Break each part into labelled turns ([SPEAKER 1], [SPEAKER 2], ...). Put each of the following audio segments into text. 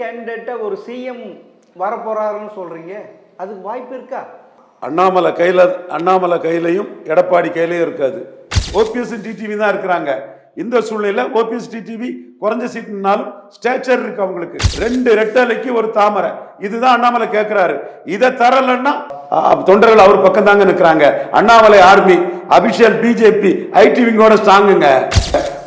[SPEAKER 1] கேண்டிடேட்டை ஒரு சிஎம் வரப்போறாருன்னு சொல்றீங்க, அதுக்கு வாய்ப்பு இருக்கா?
[SPEAKER 2] அண்ணாமலை கையிலையும் எடப்பாடி கையிலையும் இருக்காது. ஓபிஎஸ் டிடிவி தான் இருக்கிறாங்க. இந்த சூழ்நிலையில ஓபிஎஸ் டிடிவி குறைஞ்ச சீட்னாலும் ஸ்டேச்சர் இருக்கு அவங்களுக்கு. 2 ரெட்டலைக்கு ஒரு தாமரை, இதுதான் அண்ணாமலை கேட்கிறாரு. இதை தரலன்னா தொண்டர்கள் அவர் பக்கம் தாங்க நிற்கிறாங்க. Annamalai army official BJP IT விங்கோட ஸ்ட்ராங்குங்க.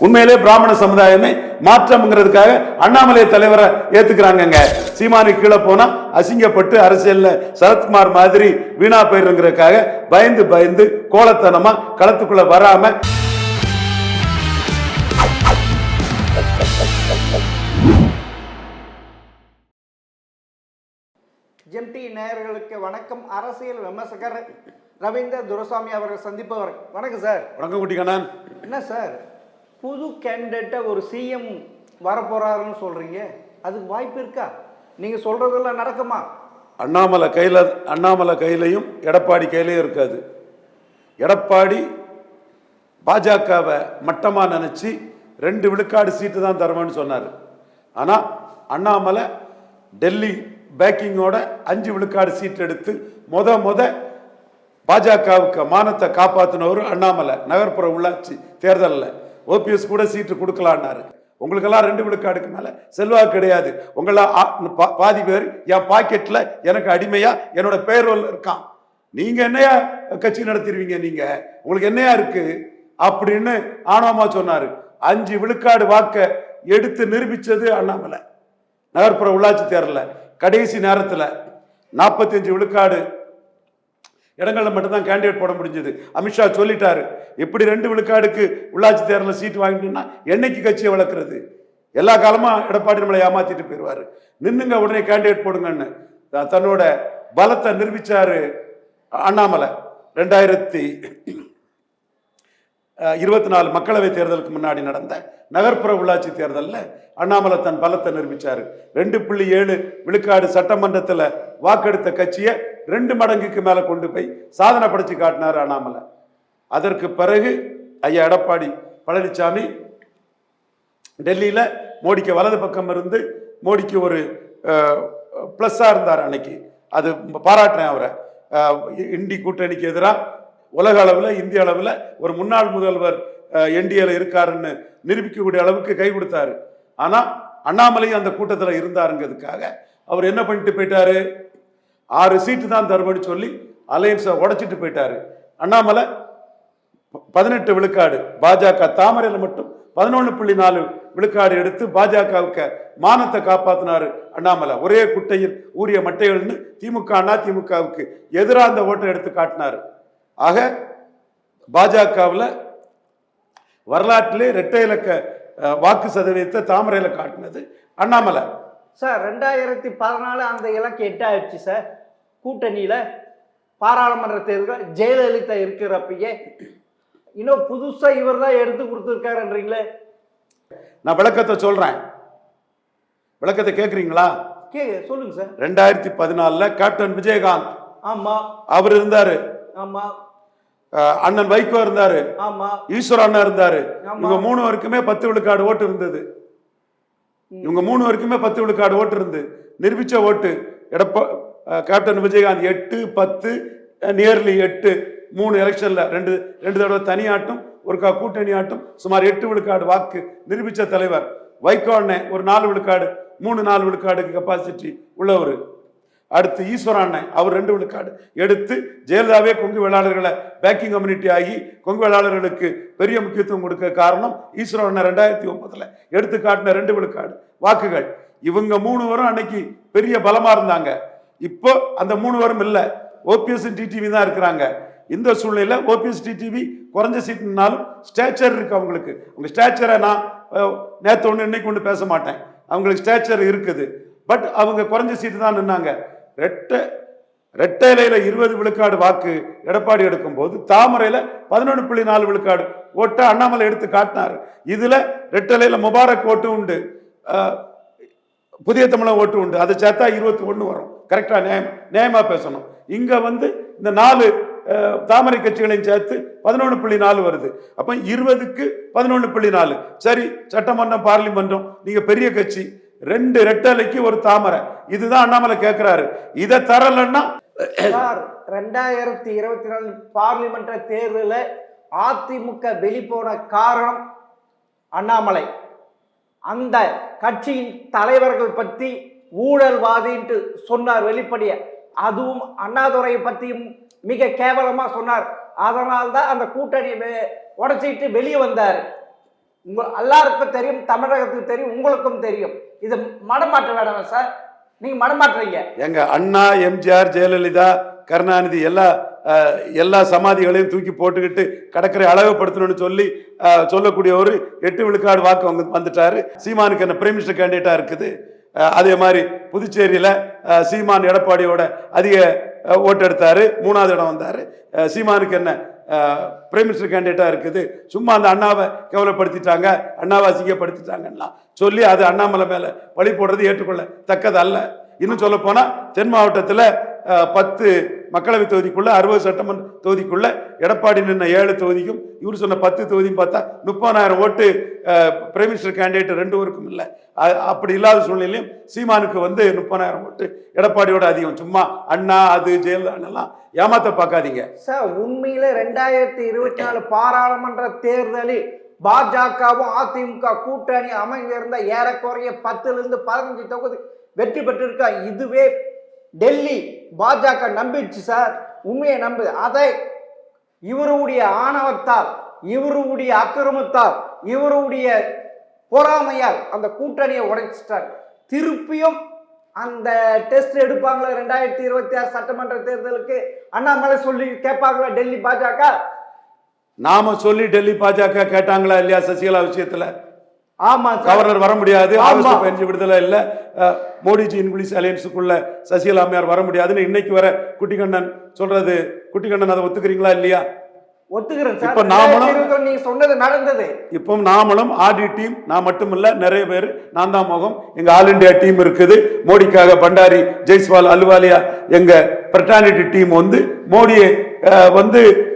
[SPEAKER 2] உண்மையிலே பிராமண சமுதாயமே மாற்றம்ங்கிறதுக்காக அண்ணாமலை தலைவரை ஏத்துக்கிறாங்க. சீமானி கீழே போனா அசிங்கப்பட்டு அரசியல்ல சரத்குமார் மாதிரி வீணா போயிருங்கிறதுக்காக பயந்து கோலத்தனமா களத்துக்குள்ள வராம
[SPEAKER 1] ஜெம்டி நேயர்களுக்கு வணக்கம். அரசியல் விமர்சகர் ரவீந்திர துரைசாமி அவர்கள் சந்திப்பவர். வணக்கம் சார்.
[SPEAKER 2] வணக்கம் குட்டிக்கண்ணன்.
[SPEAKER 1] என்ன சார், புது கேண்டிடேட்டை ஒரு சிஎம் வரப்போறாருன்னு சொல்றீங்க, அதுக்கு வாய்ப்பு இருக்கா? நீங்க சொல்றதெல்லாம் நடக்குமா?
[SPEAKER 2] அண்ணாமலை கையிலையும் எடப்பாடி கையிலையும் இருக்காது. எடப்பாடி பாஜகவை மட்டமா நினைச்சு 2 விழுக்காடு சீட்டு தான் தருவேன்னு சொன்னார். ஆனா அண்ணாமலை டெல்லி பேக்கிங்கோட 5 விழுக்காடு சீட் எடுத்து முத பாஜகவுக்கு மானத்தை காப்பாத்தினவர் அண்ணாமலை. நகர்ப்புற உள்ளாட்சி தேர்தலில் ஓபிஎஸ் கூட சீட்டு கொடுக்கலான்னாரு. உங்களுக்கெல்லாம் 2 விழுக்காடுக்கு மேல செல்வாக்கு கிடையாது. உங்கள பாதி பேர் என் பாக்கெட்ல எனக்கு அடிமையா என்னோட பேரோல் இருக்கான். நீங்க என்னையா கட்சி நடத்திடுவீங்க, நீங்க உங்களுக்கு என்னையா இருக்கு அப்படின்னு ஆணவமா சொன்னாரு. 5 விழுக்காடு வாக்க எடுத்து நிரூபிச்சது அண்ணாமலை. நகர்ப்புற உள்ளாட்சி தேர்தலில் கடைசி நேரத்தில் 45 விழுக்காடு இடங்கள்ல மட்டும்தான் கேண்டிடேட் போட முடிஞ்சது. அமித்ஷா சொல்லிட்டாரு, எப்படி 2 விழுக்காடுக்கு உள்ளாட்சி தேர்தலில் சீட்டு வாங்கிட்டோம்னா என்னைக்கு கட்சியை வளர்க்கறது? எல்லா காலமா எடப்பாடி நம்மளை ஏமாத்திட்டு போயிடுவாரு. நின்னுங்க உடனே கேண்டிடேட் போடுங்கன்னு தன்னோட பலத்தை நிரூபிச்சாரு அண்ணாமலை. 2024 மக்களவை தேர்தலுக்கு முன்னாடி நடந்த நகர்ப்புற உள்ளாட்சி தேர்தலில் அண்ணாமலை தன் பலத்தை நிரூபிச்சாரு. 2.7 விழுக்காடு சட்டமன்றத்தில் வாக்கெடுத்த கட்சியை 2 மடங்குக்கு மேல கொண்டு போய் சாதனை படைச்சு காட்டினார் அண்ணாமலை. அதற்கு பிறகு ஐயா எடப்பாடி பழனிசாமி டெல்லியில மோடிக்கு வலது பக்கம் இருந்து மோடிக்கு ஒரு பிளஸ்ஸா இருந்தார் அன்னைக்கு. அது பாராட்டுறேன் அவரை. இண்டி கூட்டணிக்கு எதிராக உலக அளவில் இந்திய அளவில் ஒரு முன்னாள் முதல்வர் என்டிஏல இருக்காருன்னு நிரூபிக்கக்கூடிய அளவுக்கு கை கொடுத்தாரு. ஆனா அண்ணாமலையும் அந்த கூட்டத்தில் இருந்தாருங்கிறதுக்காக அவர் என்ன பண்ணிட்டு போயிட்டாரு, 6 சீட்டு தான் தருவன்னு சொல்லி அலையன்ஸை உடைச்சிட்டு போயிட்டாரு. அண்ணாமலை 18 விழுக்காடு, பாஜக தாமரையில் மட்டும் 11.4 விழுக்காடு எடுத்து பாஜகவுக்கு மானத்தை காப்பாத்தினாரு அண்ணாமலை. ஒரே குட்டையில் ஊரிய மட்டைகள்னு திமுக அதிமுகவுக்கு எதிராக அந்த ஓட்டை எடுத்து காட்டினாரு. ஆக பாஜகவில் வரலாற்றிலே 2 இலக்க வாக்கு சதவீதத்தை தாமரையில காட்டினது அண்ணாமலை.
[SPEAKER 1] சார் 2014 அந்த இலக்கு 8 ஆயிடுச்சு சார். கூட்டணியில பாராளுமன்ற தேர்தல் ஜெயலலிதா இருக்கிறப்பயே இன்னும் புதுசா இவர் தான் எடுத்து கொடுத்துருக்காருன்றீங்களே.
[SPEAKER 2] நான் விளக்கத்தை சொல்றேன், விளக்கத்தை கேட்குறீங்களா?
[SPEAKER 1] சொல்லுங்க சார்.
[SPEAKER 2] 2014 கேப்டன் விஜயகாந்த்
[SPEAKER 1] ஆமா
[SPEAKER 2] அவர் இருந்தாரு.
[SPEAKER 1] ஆமா.
[SPEAKER 2] அண்ணன் வைகோ இருந்தாரு.
[SPEAKER 1] ஆமா.
[SPEAKER 2] ஈஸ்வர அண்ணா இருந்தாரு. இவங்க 3 பேருக்குமே 10 விழுக்காடு ஓட்டு இருந்தது. இவங்க 3 பேருக்குமே 10 விழுக்காடு ஓட்டு இருந்து நிரூபிச்ச ஓட்டு கேப்டன் விஜயகாந்த் 8, 10 நியர்லி 8 3 எலெக்ஷன்ல 2 தடவை தனியாட்டும் ஒருக்கா கூட்டணி ஆட்டும் சுமார் 8 விழுக்காடு வாக்கு நிரூபிச்ச தலைவர். வைகோ அண்ணன் ஒரு 4 விழுக்காடு 3-4 விழுக்காடுக்கு கெப்பாசிட்டி உள்ளவர். அடுத்து ஈஸ்வர அண்ணன் அவர் 2 விழுக்காடு எடுத்து ஜெயலலிதாவே கொங்கு வேளாளர்களை பேக்கிங் கம்யூனிட்டி ஆகி கொங்கு வேளாளர்களுக்கு பெரிய முக்கியத்துவம் கொடுக்க காரணம் ஈஸ்வர அண்ணன் 2009 எடுத்து காட்டின 2 விழுக்காடு வாக்குகள். இவங்க 3 பேரும் அன்னைக்கு பெரிய பலமா இருந்தாங்க. இப்போ அந்த 3 பேரும் இல்ல, ஓபிஎஸ் டிடிவி தான் இருக்கிறாங்க. இந்த சூழ்நிலையில ஓபிஎஸ் டிடிவி குறைஞ்ச சீட்னாலும் ஸ்டேச்சர் இருக்கு அவங்களுக்கு. அவங்க ஸ்டேச்சரை நான் நேற்று ஒன்று இன்னைக்கு ஒன்று பேச மாட்டேன், அவங்களுக்கு ஸ்டேச்சர் இருக்குது. பட் அவங்க குறைஞ்ச சீட்டு தான் நின்னாங்க. ரெட்டையில 20 விழுக்காடு வாக்கு எடப்பாடி எடுக்கும் போது தாமரையில 11.4 விழுக்காடு ஓட்ட அண்ணாமலை எடுத்து காட்டினார். இதுல ரெட்டையில முபாரக் ஓட்டு உண்டு, புதிய தமிழக ஓட்டு உண்டு, அதை சேர்த்தா 21 வரும். கரெக்டா நியாயமா பேசணும். இங்க இந்த 4 தாமரை கட்சிகளையும் சேர்த்து 11.4 வருது. அப்ப 20க்கு 11.4. சரி, சட்டமன்றம் பார்லிமென்றம் நீங்க பெரிய கட்சி 2 ரெட்டலைக்கு ஒரு தாமரை. இதுதான் அண்ணாமலை கேட்கிறாரு. இதை தரலன்னா
[SPEAKER 1] சார் 2024 பார்லிமெண்ட் தேர்தலில் அதிமுக வெளிப்போன காரணம் அண்ணாமலை. அந்த கட்சியின் தலைவர்கள் பற்றி ஊழல்வாதின்ட்டு சொன்னார் வெளிப்படைய. அதுவும் அண்ணாதுரையை பற்றியும் மிக கேவலமா சொன்னார். அதனால்தான் அந்த கூட்டணியை உடைச்சிட்டு வெளியே வந்தார். எல்லாருக்கும் தெரியும், தமிழகத்துக்கு தெரியும், உங்களுக்கும் தெரியும். இது மடமாற்ற வேண்டாம் சார், நீங்க மடமாட்டுறீங்க.
[SPEAKER 2] எங்க அண்ணா, எம்ஜிஆர், ஜெயலலிதா, கருணாநிதி எல்லா சமாதிகளையும் தூக்கி போட்டுக்கிட்டு கடற்கரை அழகுபடுத்தணும்னு சொல்லக்கூடிய ஒரு 8 விழுக்காடு வாக்கு வந்துட்டாரு. சீமானுக்கு என்ன பிரைம் மினிஸ்டர் கேண்டிடேட்டா இருக்குது. அதே மாதிரி புதுச்சேரியில சீமான் எடப்பாடியோட அதிக ஓட்டு எடுத்தாரு, 3வது இடம் வந்தாரு. சீமானுக்கு என்ன பிரைம் மினிஸ்டர் கேண்டிடேட்டா இருக்குது. சும்மா அந்த அண்ணாவை கேவலப்படுத்திட்டாங்க, அண்ணாவை அசிங்கப்படுத்திட்டாங்கன்னா சொல்லி அது அண்ணாமலை மேல பழி போடுறது ஏற்றுக்கொள்ள தக்கது அல்ல. இன்னும் சொல்ல போனா தென் மாவட்டத்தில் 10 மக்களவை தொகுதிக்குள்ள 60 சட்டமன்ற தொகுதிக்குள்ள எடப்பாடி நின்ன 7 தொகுதிக்கும் இவர் சொன்ன 10 தொகுதியும் பார்த்தா 30,000 ஓட்டு பிரைம் மினிஸ்டர் கேண்டிடேட் 2 பேருக்கும் இல்லை. அப்படி இல்லாத சூழ்நிலையும் சீமானுக்கு 30,000 ஓட்டு எடப்பாடியோட அதிகம். சும்மா அண்ணா அது ஜெயலலிதா ஏமாத்த பார்க்காதீங்க
[SPEAKER 1] சார். உண்மையில 2024 பாராளுமன்ற தேர்தலில் பாஜகவும் அதிமுக கூட்டணி அமைஞ்சிருந்த ஏறக்குறைய 10லிருந்து 15 தொகுதி வெற்றி பெற்றிருக்கா. இதுவே டெல்லி பாஜக நம்பிடுச்சு சார், உண்மையை நம்புது. அதை இவருடைய ஆணவத்தால், இவருடைய அக்கிரமத்தால், இவருடைய பொறாமையால் அந்த கூட்டணியை உடைச்சிட்டார். திருப்பியும் அந்த டெஸ்ட் எடுப்பாங்களா 2026 சட்டமன்ற தேர்தலுக்கு? அண்ணாமலை சொல்லி கேட்பாங்களா டெல்லி பாஜக?
[SPEAKER 2] நாம சொல்லி டெல்லி பாஜக கேட்டாங்களா இல்லையா சசிகலா விஷயத்துல?
[SPEAKER 1] ஆமா,
[SPEAKER 2] கவர்னர் வர முடியாது, ஆகஸ்ட் 15 விடுதலை இல்ல, மோடிஜி இங்கிலீஷ் அலையன்ஸுக்குள்ள சசிகலா அம்மையார் வர முடியாதுன்னு இன்னைக்கு வர குட்டிக்கண்ணன் சொல்றது. குட்டிக்கண்ணன் அதை ஒத்துக்கிறீங்களா இல்லையா?
[SPEAKER 1] ஒத்துக்கிறேன் சார்.
[SPEAKER 2] இப்ப நாமளும்
[SPEAKER 1] நீங்க சொன்னது நடந்தது.
[SPEAKER 2] இப்போ நாமளும் ஆர்டி டீம், நான் மட்டும் இல்ல, நிறைய பேர், நான் தான் முகம், எங்க ஆல் இண்டியா டீம் இருக்குது. மோடிக்காக பண்டாரி, ஜெய்ஸ்வால், அலுவாலியா எங்க பிரிட்டானிட்டி டீம் மோடியை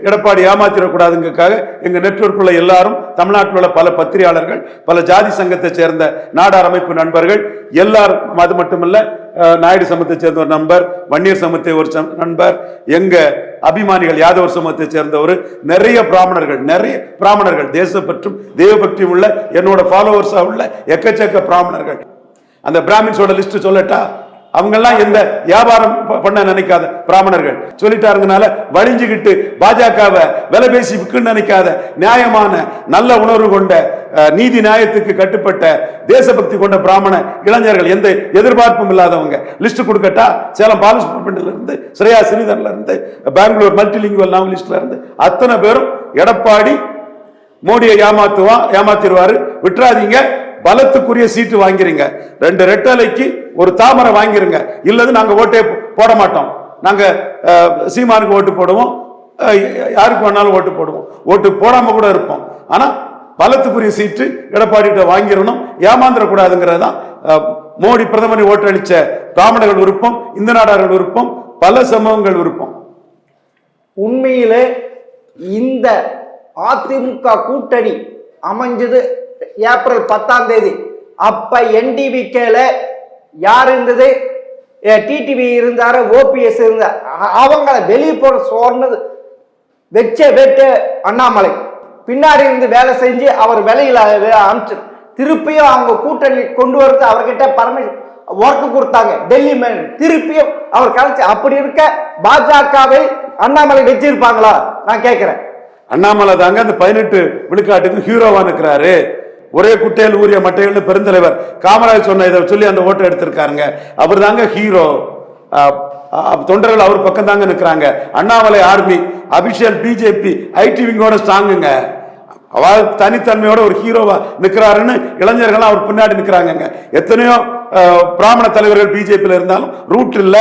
[SPEAKER 2] எடப்பாடி ஏமாத்திடக்கூடாதுங்கிறதுக்காக எங்க நெட்வொர்க்குள்ள எல்லாரும், தமிழ்நாட்டில் உள்ள பல பத்திரிகையாளர்கள், பல ஜாதி சங்கத்தை சேர்ந்த நாடார் அமைப்பு நண்பர்கள் எல்லாரும், அது மட்டுமல்ல நாயுடு சமூகத்தை சேர்ந்த ஒரு நண்பர், வன்னியர் சமூகத்தை ஒரு நண்பர், எங்க அபிமானிகள் யாதவர் சமூகத்தை சேர்ந்தவர், நிறைய பிராமணர்கள் தேசப்பற்றும் தெய்வபக்தியும் உள்ள என்னோட ஃபாலோவர்ஸா உள்ள எக்கச்சக்க பிராமணர்கள். அந்த பிராமின்ஸோட லிஸ்ட் சொல்லட்டா? அவங்கெல்லாம் எந்த வியாபாரம் பண்ண நினைக்காத பிராமணர்கள். சொல்லிட்டாருங்கனால வழிஞ்சுக்கிட்டு பாஜகவை விலை பேசி விற்குன்னு நினைக்காத நியாயமான நல்ல உணர்வு கொண்ட நீதி நியாயத்துக்கு கட்டுப்பட்ட தேசபக்தி கொண்ட பிராமண இளைஞர்கள், எந்த எதிர்பார்ப்பும் இல்லாதவங்க லிஸ்ட் கொடுக்கட்டா? சேலம் பாலசுப்ரமணியன்ல இருந்து, ஸ்ரேயா ஸ்ரீதர்ல இருந்து, பெங்களூர் மல்டிலிங்குவல் நாவலிஸ்ட்ல இருந்து அத்தனை பேரும் எடப்பாடி மோடியை ஏமாத்திடுவாரு, விட்டுறாதீங்க, பலத்துக்குரிய சீட்டு வாங்கிறீங்க, 2 ரெட்டலைக்கு ஒரு தாமரை வாங்கிருங்க, இல்லது நாங்க ஓட்டே போட மாட்டோம், நாங்க சீமானுக்கு ஓட்டு போடுவோம், யாருக்கு வேணாலும் ஓட்டு போடுவோம், ஓட்டு போடாம கூட இருப்போம். ஆனா பலத்துக்குரிய சீட்டு எடப்பாடிட்ட வாங்கிடணும், ஏமாந்துடக்கூடாதுங்கிறது தான் மோடி பிரதமரை ஓட்டளிச்ச பிராமணர்கள் விருப்பம், இந்த நாடார்கள் விருப்பம், பல சமூகங்கள் விருப்பம்.
[SPEAKER 1] உண்மையிலே இந்த அதிமுக கூட்டணி அமைஞ்சது ஏப்ரல் 10ஆம் தேதி. அப்ப NDVKல யார் இருந்தது? டிடிவி இருந்தாரு, ஓபிஎஸ் இருந்தார். அவங்கள வெளியே போட சொன்னது வெட்டு அண்ணாமலை பின்னாடி இருந்து வேலை செஞ்சு அவர் வெளியில அனுப்பிச்சு திருப்பியும் அவங்க கூட்டணி கொண்டு வரது அவர்கிட்ட பர்மிஷன் ஒர்க் கொடுத்தாங்க டெல்லி மேல். திருப்பியும் அவர் கலைச்சு. அப்படி இருக்க பாஜகவை அண்ணாமலை வச்சிருப்பாங்களா நான் கேட்கிறேன்.
[SPEAKER 2] அண்ணாமலை தாங்க அந்த 18 விழுக்காட்டுக்கு ஹீரோவா இருக்கிறாரு. ஒரே குட்டையில் ஊரிய மட்டைகள்னு பெருந்தலைவர் காமராஜ் சொன்ன இதை சொல்லி அந்த ஓட்டை எடுத்திருக்காருங்க. அவர் தாங்க ஹீரோ. தொண்டர்கள் அவர் பக்கம் தாங்க நிற்கிறாங்க. Annamalai army official BJP IT விங்கோட ஸ்ட்ராங்குங்க. அவர் தனித்தன்மையோட ஒரு ஹீரோவா நிற்கிறாருன்னு இளைஞர்கள் அவர் பின்னாடி நிற்கிறாங்க. எத்தனையோ பிராமண தலைவர்கள் பிஜேபியில் இருந்தாலும் ரூட் இல்ல,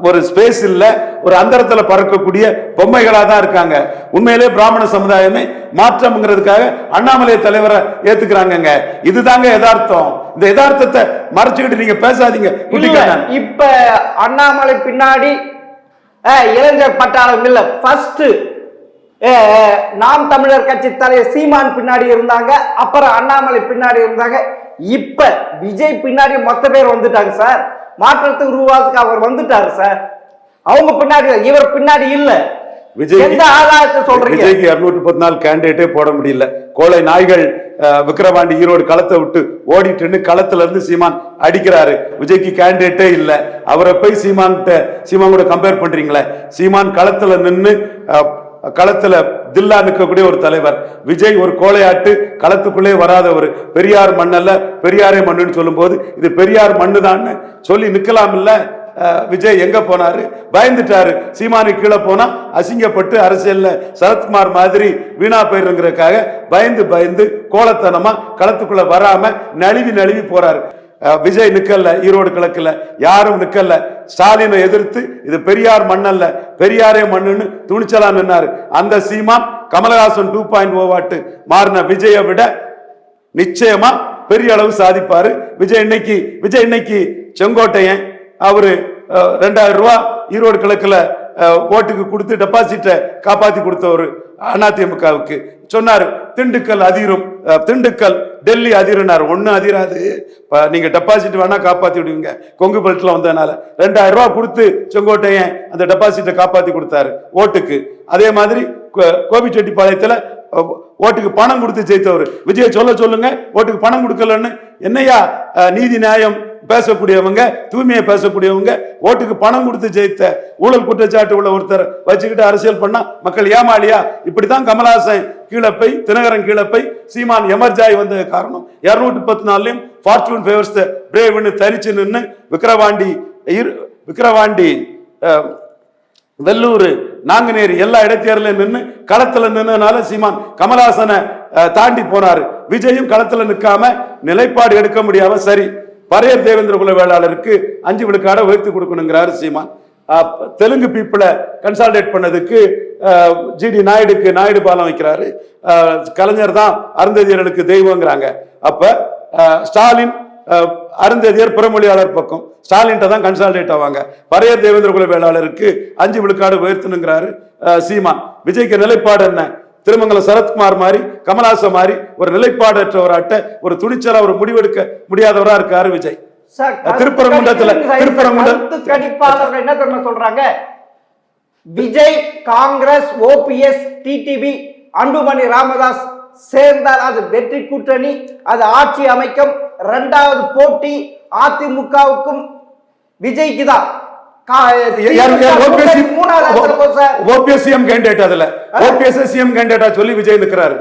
[SPEAKER 2] ஒரு ஸ்பேஸ் இல்ல, ஒரு அந்தரத்தில் பறக்கக்கூடிய பொம்மைகளாக தான் இருக்காங்க. உண்மையிலே பிராமண சமுதாயமே மாற்றம்ங்கிறதுக்காக அண்ணாமலை தலைவரை ஏத்துக்கிறாங்க. இதுதாங்க யதார்த்தம். இந்த யதார்த்தத்தை மறைச்சுக்கிட்டு நீங்க பேசாதீங்க.
[SPEAKER 1] இப்ப அண்ணாமலை பின்னாடி இளைஞர் பட்டாளம் இல்ல, ஃபர்ஸ்ட் நாம் தமிழர் கட்சி தலைவர் சீமான் பின்னாடி இருந்தாங்க, அப்புறம் அண்ணாமலை பின்னாடி இருந்தாங்க. இப்ப விஜய் பின்னாடி மொத்த பேர் வந்துட்டாங்க சார். மாற்றத்தை உருவாக்கு அவர் வந்துட்டாரு சார். அவங்க பின்னாடி, இவர் பின்னாடி இல்ல.
[SPEAKER 2] விஜய்
[SPEAKER 1] எந்த ஆதாரத்தை சொல்றீங்க?
[SPEAKER 2] விஜய்க்கு 214 கேண்டிடேட்டே போட முடியல. கோளை நாய்கள் விக்கிரவாண்டி ஈரோடு களத்தை விட்டு ஓடிட்டு களத்துல இருந்து சீமான் அடிக்கிறாரு. விஜய்க்கு கேண்டிடேட்டே இல்ல. அவரை போய் சீமான் கூட கம்பேர் பண்றீங்களே. சீமான் களத்துல நின்று களத்துல தில்லா நிற்கக்கூடிய ஒரு தலைவர். விஜய் ஒரு கோளையாட்டு, களத்துக்குள்ளே வராதவர். பெரியார் மண்ணல்ல, பெரியாரே மண்ணுன்னு சொல்லும் போது இது பெரியார் மண்ணுதான்னு சொல்லி நிக்கலாம் இல்ல. விஜய் எங்க போனாரு? பயந்துட்டாரு. சீமானு கீழே போனா அசிங்கப்பட்டு அரசியல்ல சரத்குமார் மாதிரி வீணா போயிருங்கிறதுக்காக பயந்து கோலத்தனமா களத்துக்குள்ள வராம நழுவி போறாரு. விஜய் நிக்கல, ஈரோடு கிழக்குல யாரும் நிக்கல. ஸ்டாலினை எதிர்த்து இது பெரியார் மண்ணல்ல, பெரியாரே மண்ணுன்னு துணிச்சலா நின்னாரு. அந்த சீமான் கமலஹாசன் 2.0 வாட்டு மாறின விஜயை விட நிச்சயமா பெரிய அளவு சாதிப்பாரு. விஜய் இன்னைக்கு செங்கோட்டையன் அவரு 2000 ரூபாய் ஈரோடு கிழக்குல ஓட்டுக்கு கொடுத்து டெபாசிட்டை காப்பாத்தி கொடுத்தவர் அதிமுகவுக்கு சொன்னாரு. திண்டுக்கல் அதிரும், திண்டுக்கல் டெல்லி அதிருனார். ஒன்னும் அதிராது, நீங்க டெபாசிட் வேணா காப்பாத்தி விடுவீங்க. கொங்கு பெல்ட்ல வந்ததுனால 2000 ரூபாய் கொடுத்து செங்கோட்டையன் அந்த டெபாசிட்டை காப்பாத்தி கொடுத்தாரு ஓட்டுக்கு. அதே மாதிரி கோபிச்செட்டிப்பாளையத்துல ஓட்டுக்கு பணம் கொடுத்து ஜெயித்தவர். விஜய் சொல்லுங்க, ஓட்டுக்கு பணம் கொடுக்கலன்னு. என்னையா நீதி நியாயம் பேசக்கூடியவங்க, தூய்மையை பேசக்கூடியவங்க, ஓட்டுக்கு பணம் கொடுத்து ஜெயித்த ஊழல் குற்றச்சாட்டு உள்ள ஒருத்தர் வச்சுக்கிட்டு அரசியல் பண்ணா மக்கள் ஏமாளியா? இப்படித்தான் கமலஹாசன் கீழே போய், தினகரன் கீழே போய், சீமான் எமர்ஜாய் வந்த காரணம் 214 ஃபார்ச்சூன் ஃபேவர்ஸ் த பிரேவ்னு தரிச்சு நின்று விக்கிரவாண்டி வெள்ளூர் நாங்குநேரி எல்லா இடைத்தேர்தலும் நின்று களத்துல நின்றனால சீமான் கமலஹாசனை தாண்டி போனாரு. விஜயும் களத்துல நிற்காம நிலைப்பாடு எடுக்க முடியாம சரி பரையர் தேவேந்திர குல வேளாளருக்கு 5 விழுக்காட உயர்த்தி கொடுக்கணுங்கிறாரு சீமான். தெலுங்கு பீப்புளை கன்சால்டேட் பண்ணதுக்கு ஜிடி நாயுடு பாலம் வைக்கிறாரு. கலைஞர் தான் அருந்ததியர்களுக்கு தெய்வங்கிறாங்க. அப்ப ஸ்டாலின் அருந்ததியர் புறமொழியாளர் பக்கம், ஸ்டாலின் தான் கன்சால்டேட் ஆவாங்க. பரையர் தேவேந்திர குல வேளாளருக்கு 5 விழுக்காடு உயர்த்தணுங்கிறாரு சீமான். விஜய்க்கு நிலைப்பாடு என்ன? திருமங்கலம் சரத்குமார் மாதிரி, கமலஹாசன் மாதிரி ஒரு நிலைப்பாடற்றவராட்ட, ஒரு துணிச்சலா ஒரு முடிவெடுக்க முடியாதவரா இருக்காரு விஜய். திருப்பரங்குன்றத்துல
[SPEAKER 1] என்ன தெரியுமா சொல்றாங்க? விஜய், காங்கிரஸ், ஓபிஎஸ், டிடிவி, அன்புமணி ராமதாஸ் சேர்ந்தால் அது வெற்றி கூட்டணி, அது ஆட்சி அமைக்கும். 2வது போட்டி அதிமுகவுக்கும் விஜய்க்கு தான்.
[SPEAKER 2] சொல்லி விஜய் நிற்கிறாரு.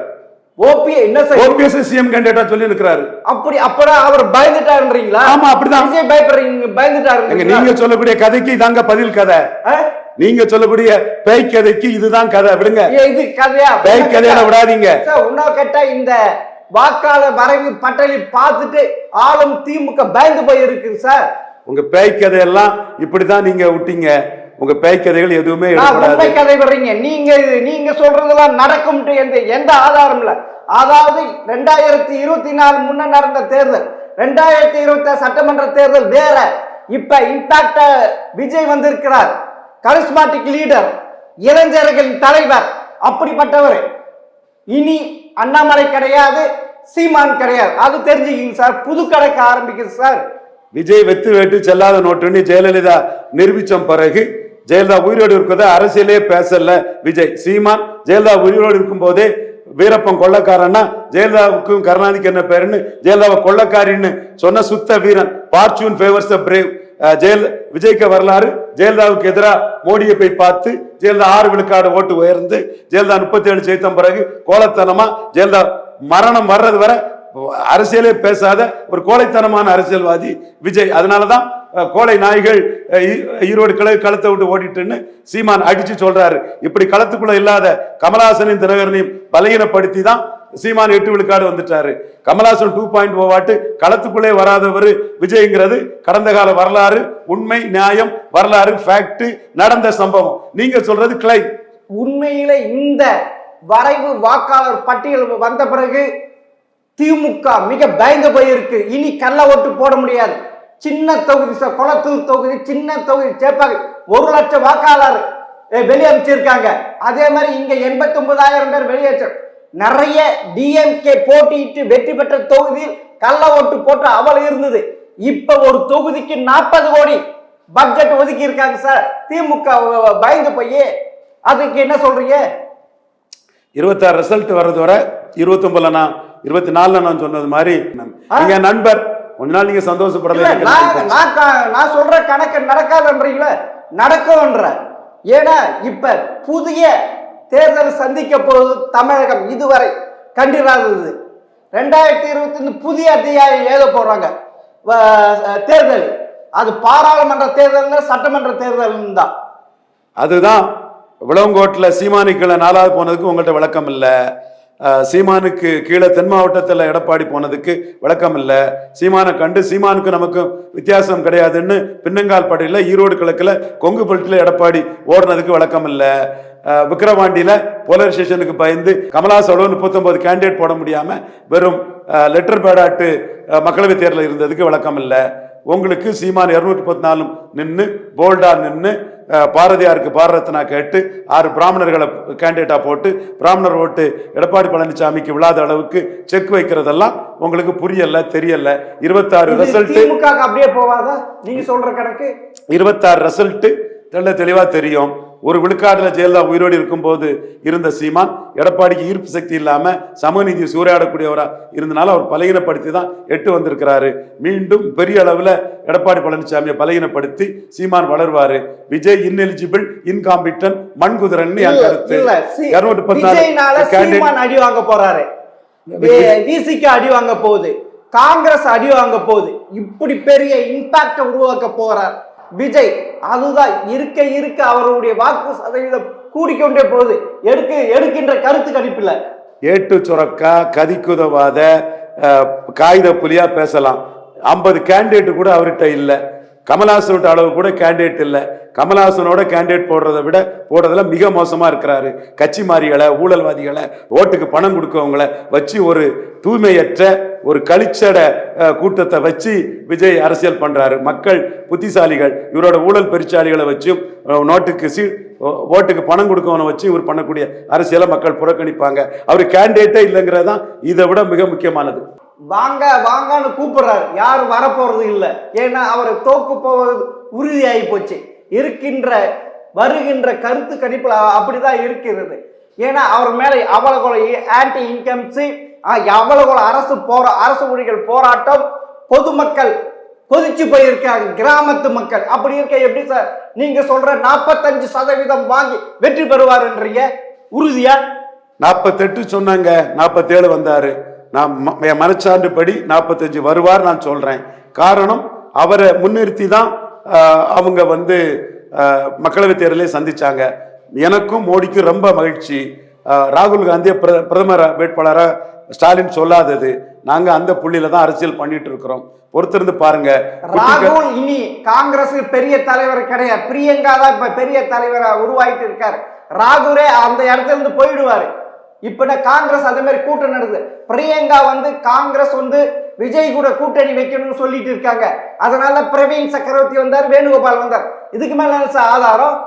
[SPEAKER 1] அப்படி அப்படா அவர் பயந்துட்டாருன்றீங்களா?
[SPEAKER 2] ஆமா, அப்படிதான்.
[SPEAKER 1] விஜய் பயந்துட்டாரு.
[SPEAKER 2] நீங்க சொல்லக்கூடிய கதைக்கு இதாங்க பதில் கதை. நீங்க சொல்லக்கூடிய பேய் கதைக்கு இதுதான் கதை. விடுங்க,
[SPEAKER 1] இது கதையா?
[SPEAKER 2] பேய் கதையில விடாதீங்க.
[SPEAKER 1] இன்னும் கேட்டா இந்த வாக்காளர் வரைவு பட்டியலை பார்த்துட்டு ஆளும் திமுக பயந்து போயிருக்கு சார்.
[SPEAKER 2] உங்க பேய் கதையெல்லாம் இப்படிதான் நீங்க விட்டீங்க. உங்க பேய் கதைகள் எதுவுமே
[SPEAKER 1] கதை வர்றீங்க. நீங்க சொல்றதெல்லாம் நடக்கும் எந்த ஆதாரம் இல்ல. அதாவது 2024 முன்ன நடந்த தேர்தல், 2026 சட்டமன்ற தேர்தல் வேற. இப்ப இம்பாக்ட் விஜய் வந்திருக்கிறார். கரிஸ்மாட்டிக் லீடர், இளைஞர்களின் தலைவர், அப்படிப்பட்டவர். இனி அண்ணாமலை கிடையாது, சீமான் கிடையாது. அது தெரிஞ்சுக்கிங்க சார். புது கணக்கு ஆரம்பிக்குது சார்.
[SPEAKER 2] விஜய் வெத்து வேட்டு செல்லாத நோட்டுன்னு ஜெயலலிதா நிரூபிச்ச பிறகு ஜெயலலிதா உயிரோடு இருக்கிறத அரசியலே பேசல விஜய். சீமான் ஜெயலலிதா உயிரோடு இருக்கும் போதே வீரப்பன் கொள்ளக்காரன்னா ஜெயலலிதாவுக்கும் கருணாநிதிக்கு என்ன பேருன்னு ஜெயலலிதாவை கொள்ளக்காரின்னு சொன்ன சுத்த வீரன். ஃபார்ச்சூன் ஃபேவர்ஸ் த பிரேவ். விஜய்க்கு வரலாறு. ஜெயலலிதாவுக்கு எதிராக மோடியை போய் பார்த்து ஜெயலலிதா 6 விழுக்காடு ஓட்டு உயர்ந்து ஜெயலலிதா 37 ஜெயித்த பிறகு கோலத்தனமா ஜெயலலிதா மரணம் வர்றது வரை அரசியலே பேசாத ஒரு கோழைத்தனமான அரசியல்வாதி விஜய். அதனாலதான் கோழை நாய்கள் ஈரோடு களத்தை விட்டு ஓடிட்டுன்னு சீமான் அடிச்சு சொல்றாரு. இப்படி களத்துக்குள்ள இல்லாத கமலஹாசனையும் தினகரனையும் பலகீனப்படுத்தி தான் சீமான் 8 விழுக்காடு வந்துட்டாரு. கமலஹாசன் 2.0 வாட்டு களத்துக்குள்ளே வராதவர் விஜய்ங்கிறது கடந்த கால வரலாறு, உண்மை, நியாயம், வரலாறு, ஃபேக்ட், நடந்த சம்பவம். நீங்க சொல்றது கிளை.
[SPEAKER 1] உண்மையில இந்த வரைவு வாக்காளர் பட்டியல் வந்த பிறகு திமுக மிக பயந்து போயிருக்கு. இனி கள்ள ஓட்டு போட முடியாது. சின்ன தொகுதி, கொளத்தூர் தொகுதி, சின்ன தொகுதி சேப்பாங்க 1 லட்சம் வாக்காளர் வெளியேற்றிருக்காங்க. அதே மாதிரி இங்க 89,000 பேர் வெளியேற்ற. நிறைய டிஎம்கே போட்டியிட்டு வெற்றி பெற்ற தொகுதியில் கள்ள ஓட்டு போட்டு அவள் இருந்தது. இப்ப ஒரு தொகுதிக்கு 40 கோடி பட்ஜெட் ஒதுக்கி இருக்காங்க சார். திமுக பயந்து போய் அதுக்கு என்ன சொல்றீங்க?
[SPEAKER 2] 26 ரிசல்ட் வர்றது வரை 29ல நான் 24ல நான் சொன்னது மாதிரி நீங்க நண்பர் கொஞ்ச நாள் நீங்க சந்தோஷப்படல.
[SPEAKER 1] நான் சொல்ற கணக்கு நடக்காதுன்றீங்களா? நடக்கும்ன்ற. ஏன்னா இப்ப புதிய தேர்தல் சந்திக்க போகுது தமிழகம். இதுவரை கண்டிராதது 2025 புதிய அத்தியாயம் எழுத போறாங்க. தேர்தல் அது பாராளுமன்ற தேர்தல் சட்டமன்ற தேர்தல் தான்.
[SPEAKER 2] அதுதான் விளவங்கோட்டில் சீமானுக்குள்ள 4வது போனதுக்கு உங்கள்கிட்ட விளக்கம் இல்லை. சீமானுக்கு கீழே தென் மாவட்டத்தில் எடப்பாடி போனதுக்கு விளக்கம் இல்லை. சீமானை கண்டு சீமானுக்கு நமக்கு வித்தியாசம் கிடையாதுன்னு பின்னங்கால் படையில் ஈரோடு கிழக்கில் கொங்கு பெல்ட்டில் எடப்பாடி ஓடுனதுக்கு விளக்கம் இல்லை. விக்கிரவாண்டியில் போலீஸ் ஸ்டேஷனுக்கு பயந்து கமலாசோட 39 கேண்டிடேட் போட முடியாம வெறும் லெட்டர் பேடாட்டு மக்களவை தேர்தலில் இருந்ததுக்கு விளக்கம் இல்லை. உங்களுக்கு சீமான் 214 நின்று போல்டா நின்று பாரதியாருக்கு பாரரத்னா கேட்டு 6 பிராமணர்களை கேண்டிடேட்டா போட்டு பிராமணர் ஓட்டு எடப்பாடி பழனிசாமிக்கு விழாத அளவுக்கு செக் வைக்கிறதெல்லாம் உங்களுக்கு புரியல, தெரியல. 26 ரிசல்ட்
[SPEAKER 1] அப்படியே போவாதா? நீங்க சொல்ற கணக்கு
[SPEAKER 2] 26 ரிசல்ட் தெளிவா தெரியும். ஒரு விழுக்காடுல ஜெயலலிதா உயிரோடு இருக்கும் போது இருந்த சீமான் எடப்பாடிக்கு ஈர்ப்பு சக்தி இல்லாம சமநீதி சூறையாடக்கூடியவரா இருந்தனால அவர் பலகீனப்படுத்தி தான் 8 வந்திருக்கிறாரு. மீண்டும் பெரிய அளவுல எடப்பாடி பழனிசாமியை பலகீனப்படுத்தி சீமான் வளர்வாரு. விஜய் இன்எலிஜிபிள், இன்காம்பிட்டன், மண்குதிரன் என் கருத்து. 214
[SPEAKER 1] அடி வாங்க போறாரு. விசிக்கு அடி வாங்க போகுது, காங்கிரஸ் அடி வாங்க போகுது. இப்படி பெரிய இம்பாக்ட உருவாக்க போறார் விஜய். அதுதான் இருக்க இருக்க அவருடைய வாக்கு சதவீதம் கூடிக்கொண்டே போகுது. எடுக்கின்ற கருத்து கணிப்பில்
[SPEAKER 2] ஏட்டு சுரக்கா கதிக்குதவாத காகித புலியா பேசலாம். 50 கேண்டிடேட் கூட அவர்கிட்ட இல்லை. கமல்ஹாசனோட அளவு கூட கேண்டிடேட் இல்லை. கமல்ஹாசனோட கேண்டிடேட் போடுறதுல மிக மோசமா இருக்கிறாரு. கட்சி மாறிகளை, ஊழல்வாதிகளை, ஓட்டுக்கு பணம் கொடுக்கவங்களை வச்சு ஒரு தூய்மையற்ற ஒரு கழிச்சட கூட்டத்தை வச்சு விஜய் அரசியல் பண்றாரு. மக்கள் புத்திசாலிகள் இவரோட ஊழல் பெருச்சாலிகளை வச்சும் ஓட்டுக்கு பணம் கொடுக்கவனை வச்சு இவர் பண்ணக்கூடிய அரசியலை மக்கள் புறக்கணிப்பாங்க. அவர் கேண்டிடேட்டே இல்லைங்கிறதான் இதை விட மிக முக்கியமானது.
[SPEAKER 1] வாங்க வாங்கன்னு கூப்பிடுறாரு, யாரும் வரப்போறது இல்லை. ஏன்னா அவர் தோக்கு போவது உறுதியாகி போச்சு. வருகின்ற கருத்து கணிப்புல அப்படிதான் இருக்கிறது. ஏன்னா அவர் மேல அவ்வளவு ஆன்டி இன்கம்ஸ், அவ்வளவு அரசு ஊழியர்கள் போராட்டம், பொதுமக்கள் கொதிச்சு போயிருக்காங்க, கிராமத்து மக்கள். அப்படி இருக்க எப்படி சார் நீங்க சொல்ற 45% வாங்கி வெற்றி பெறுவாருன்றீங்க? உறுதியா
[SPEAKER 2] 48 சொன்னாங்க, 47 வந்தாரு. நான் என் மனச்சான்று படி 45 வருவார் நான் சொல்றேன். காரணம் அவரை முன்னிறுத்தி தான் அவங்க மக்களவை தேர்தலை சந்திச்சாங்க. எனக்கும் மோடிக்கும் ரொம்ப மகிழ்ச்சி. ராகுல் காந்தியை பிரதமர் வேட்பாளராக ஸ்டாலின் சொல்லாதது. நாங்க அந்த புள்ளியில தான் அரசியல் பண்ணிட்டு இருக்கிறோம். பொறுத்திருந்து பாருங்க.
[SPEAKER 1] ராகுல் இனி காங்கிரஸ் பெரிய தலைவர் கிடையாது. பிரியங்கா தான் இப்ப பெரிய தலைவரா உருவாயிட்டு இருக்காரு. ராகுலே அந்த இடத்துல இருந்து போயிடுவாரு. இப்ப காங்கிரஸ் அதே மாதிரி கூட்டணி நடக்குது. பிரியங்கா காங்கிரஸ் விஜய் கூட கூட்டணி வைக்கணும்னு சொல்லிட்டு இருக்காங்க. அதனால பிரவீன் சக்கரவர்த்தி வந்தார், வேணுகோபால் வந்தார். இதுக்கு மேல ஆதாரம்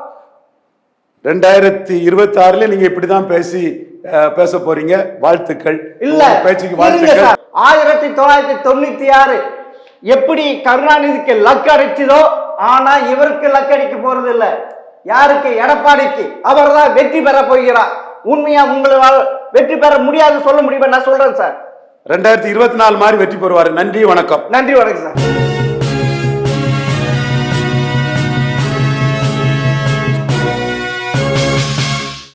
[SPEAKER 2] 2026 நீங்க இப்படிதான் பேச போறீங்க. வாழ்த்துக்கள்.
[SPEAKER 1] இல்ல பேச்சுக்கு வாழ்த்துக்கள். 1996 எப்படி கருணாநிதிக்கு லக் அடிச்சதோ, ஆனா இவருக்கு லக் அடிக்க போறது இல்ல. யாருக்கு? எடப்பாடிக்கு. அவர் தான் வெற்றி பெற போகிறார். உண்மையா உங்களால் வெற்றி பெற முடியாது சொல்ல முடியுமா? நான் சொல்றேன் சார்,
[SPEAKER 2] 2024 மாதிரி வெற்றி பெறுவார். நன்றி, வணக்கம்.
[SPEAKER 1] நன்றி, வணக்கம் சார்.